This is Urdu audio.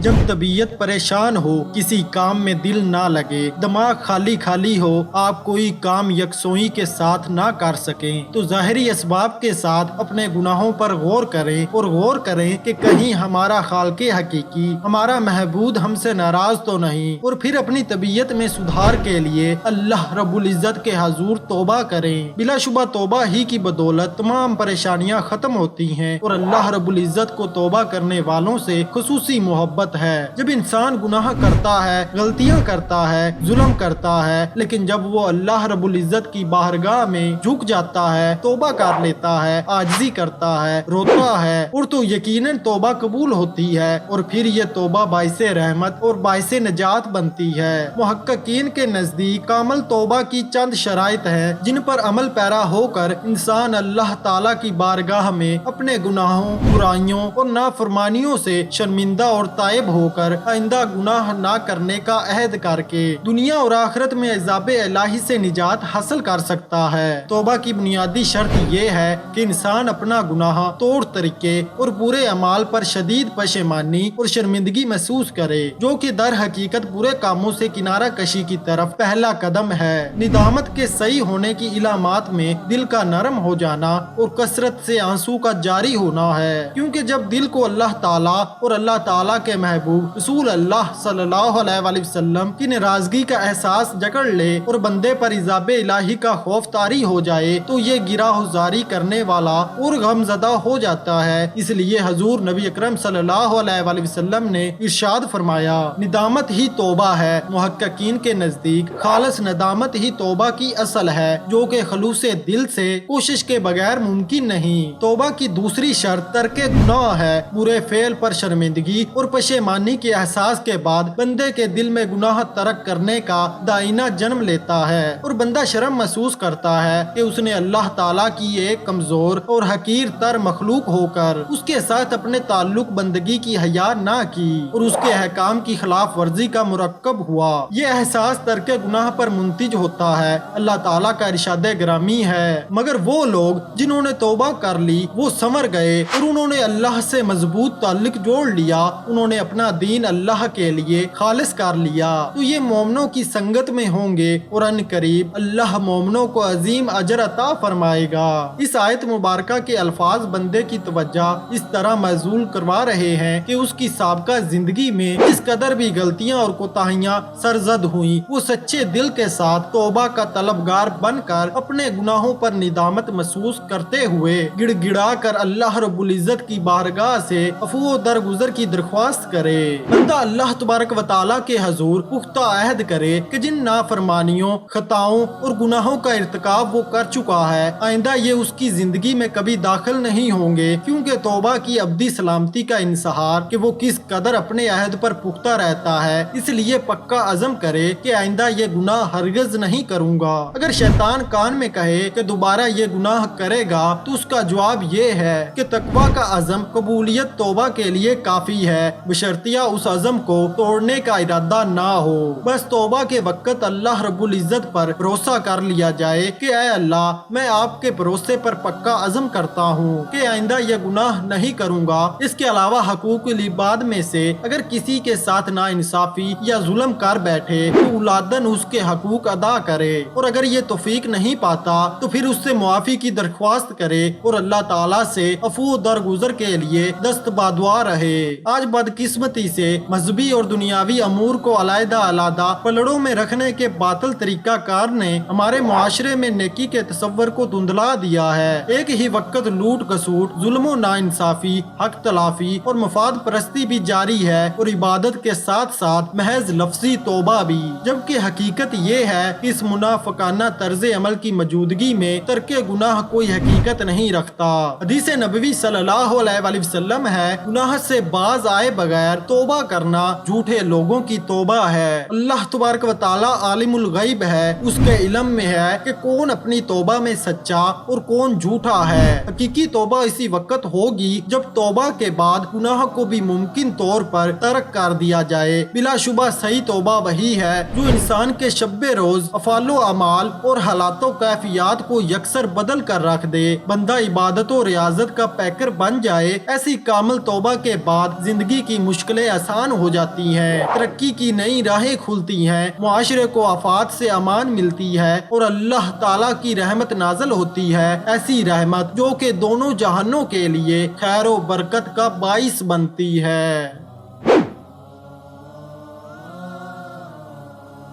جب طبیعت پریشان ہو، کسی کام میں دل نہ لگے، دماغ خالی خالی ہو، آپ کوئی کام یکسوئی کے ساتھ نہ کر سکیں تو ظاہری اسباب کے ساتھ اپنے گناہوں پر غور کریں اور غور کریں کہ کہیں ہمارا خالق حقیقی، ہمارا محبوب ہم سے ناراض تو نہیں، اور پھر اپنی طبیعت میں سدھار کے لیے اللہ رب العزت کے حضور توبہ کریں۔ بلا شبہ توبہ ہی کی بدولت تمام پریشانیاں ختم ہوتی ہیں اور اللہ رب العزت کو توبہ کرنے والوں سے خصوصی محبت ہے۔ جب انسان گناہ کرتا ہے، غلطیاں کرتا ہے، ظلم کرتا ہے، لیکن جب وہ اللہ رب العزت کی بارگاہ میں جھک جاتا ہے، توبہ کر لیتا ہے، عاجزی کرتا ہے، روتا ہے، اور تو یقیناً توبہ قبول ہوتی ہے، اور پھر یہ توبہ باعث رحمت اور باعث نجات بنتی ہے۔ محققین کے نزدیک کامل توبہ کی چند شرائط ہیں جن پر عمل پیرا ہو کر انسان اللہ تعالیٰ کی بارگاہ میں اپنے گناہوں، برائیوں اور نافرمانیوں سے شرمندہ اور تائب ہو کر آئندہ گناہ نہ کرنے کا عہد کر کے دنیا اور آخرت میں عذاب الہی سے نجات حاصل کر سکتا ہے۔ توبہ کی بنیادی شرط یہ ہے کہ انسان اپنا گناہ، طور طریقے اور برے اعمال پر شدید پشیمانی اور شرمندگی محسوس کرے، جو کہ در حقیقت برے کاموں سے کنارہ کشی کی طرف پہلا قدم ہے۔ ندامت کے صحیح ہونے کی علامات میں دل کا نرم ہو جانا اور کثرت سے آنسو کا جاری ہونا ہے، کیونکہ جب دل کو اللہ تعالیٰ اور اللہ تعالیٰ کے محبوب رسول اللہ صلی اللہ علیہ وآلہ وسلم کی ناراضگی کا احساس جکڑ لے اور بندے پر عذاب الہی کا خوف طاری ہو جائے تو یہ گرہ زاری کرنے والا اور غمزدہ ہو جاتا ہے۔ اس لیے حضور نبی اکرم صلی اللہ علیہ وآلہ وسلم نے ارشاد فرمایا، ندامت ہی توبہ ہے۔ محققین کے نزدیک خالص ندامت ہی توبہ کی اصل ہے، جو کہ خلوص دل سے کوشش کے بغیر ممکن نہیں۔ توبہ کی دوسری شرط ترک گناہ ہے۔ برے فعل پر شرمندگی اور پشیمانی کے احساس کے بعد بندے کے دل میں گناہ ترک کرنے کا دائینہ جنم لیتا ہے اور بندہ شرم محسوس کرتا ہے کہ اس نے اللہ تعالیٰ کی ایک کمزور اور حقیر تر مخلوق ہو کر اس کے ساتھ اپنے تعلق بندگی کی حیا نہ کی اور اس کے احکام کی خلاف ورزی کا مرکب ہوا۔ یہ احساس ترک گناہ پر منتج ہوتا ہے۔ اللہ تعالیٰ کا ارشاد گرامی ہے، مگر وہ لوگ جنہوں نے توبہ کر لی وہ سنور گئے اور انہوں نے اللہ سے مضبوط تعلق جوڑ لیا، انہوں نے اپنا دین اللہ کے لیے خالص کر لیا تو یہ مومنوں کی سنگت میں ہوں گے اور ان قریب اللہ مومنوں کو عظیم اجر عطا فرمائے گا۔ اس آیت مبارکہ کے الفاظ بندے کی توجہ اس طرح معزول کروا رہے ہیں کہ اس کی سابقہ زندگی میں اس قدر بھی غلطیاں اور کوتاہیاں سرزد ہوئیں، وہ سچے دل کے ساتھ توبہ کا طلبگار بن کر اپنے گناہوں پر ندامت محسوس کرتے ہوئے گڑ گڑا کر اللہ رب العزت کی بارگاہ سے عفو و درگزر کی درخواست کرے۔ بندہ اللہ تبارک و تعالیٰ کے حضور پختہ عہد کرے کہ جن نافرمانیوں، خطاؤں اور گناہوں کا ارتکاب وہ کر چکا ہے، آئندہ یہ اس کی زندگی میں کبھی داخل نہیں ہوں گے، کیونکہ توبہ کی ابدی سلامتی کا انحصار کہ وہ کس قدر اپنے عہد پر پختہ رہتا ہے، اس لیے پکا عزم کرے کہ آئندہ یہ گناہ ہرگز نہیں کروں گا۔ اگر شیطان کان میں کہے کہ دوبارہ یہ گناہ کرے گا تو اس کا جواب یہ ہے کہ تقویٰ کا عزم قبولیت توبہ کے لیے کافی ہے، بشرطیہ اس عزم کو توڑنے کا ارادہ نہ ہو۔ بس توبہ کے وقت اللہ رب العزت پر بھروسہ کر لیا جائے کہ اے اللہ، میں آپ کے بھروسے پر پکا عزم کرتا ہوں کہ آئندہ یہ گناہ نہیں کروں گا۔ اس کے علاوہ حقوق العباد میں سے اگر کسی کے ساتھ ناانصافی یا ظلم کر بیٹھے تو اولادن اس کے حقوق ادا کرے، اور اگر یہ توفیق نہیں پاتا تو پھر اس سے معافی کی درخواست کرے اور اللہ تعالیٰ سے عفو درگزر کے لیے دست بادعا رہے۔ آج بدقسمتی سے مذہبی اور دنیاوی امور کو علیحدہ علیحدہ پلڑوں میں رکھنے کے باطل طریقہ کار نے ہمارے معاشرے میں نیکی کے تصور کو دھندلا دیا ہے۔ ایک ہی وقت لوٹ کسوٹ، ظلم و ناانصافی، حق تلافی اور مفاد پرستی بھی جاری ہے اور عبادت کے ساتھ ساتھ محض لفظی توبہ بھی، جبکہ حقیقت یہ ہے کہ اس منافقانہ طرز عمل کی موجودگی میں ترک گناہ کوئی حقیقت نہیں رکھتا۔ حدیث نبوی صلی اللہ علیہ وآلہ وسلم ہے، گناہ سے باز آئے بغیر توبہ کرنا جھوٹے لوگوں کی توبہ ہے۔ اللہ تبارک و تعالیٰ عالم الغیب ہے، اس کے علم میں ہے کہ کون اپنی توبہ میں سچا اور کون جھوٹا ہے۔ حقیقی توبہ اسی وقت ہوگی جب توبہ کے بعد گناہ کو بھی ممکن طور پر ترک کر دیا جائے۔ بلا شبہ صحیح توبہ وہی ہے جو انسان کے شب روز افعال و اعمال اور حالات و کیفیات کو یکسر بدل کر رکھ دے، بندہ عبادت و ریاضت کا پیکر بن جائے۔ ایسی کامل توبہ کے بعد زندگی کی مشکلیں آسان ہو جاتی ہیں، ترقی کی نئی راہیں کھلتی ہیں، معاشرے کو آفات سے امان ملتی ہے اور اللہ تعالیٰ کی رحمت نازل ہوتی ہے، ایسی رحمت جو کہ دونوں جہانوں کے لیے خیر و برکت کا باعث بنتی ہے۔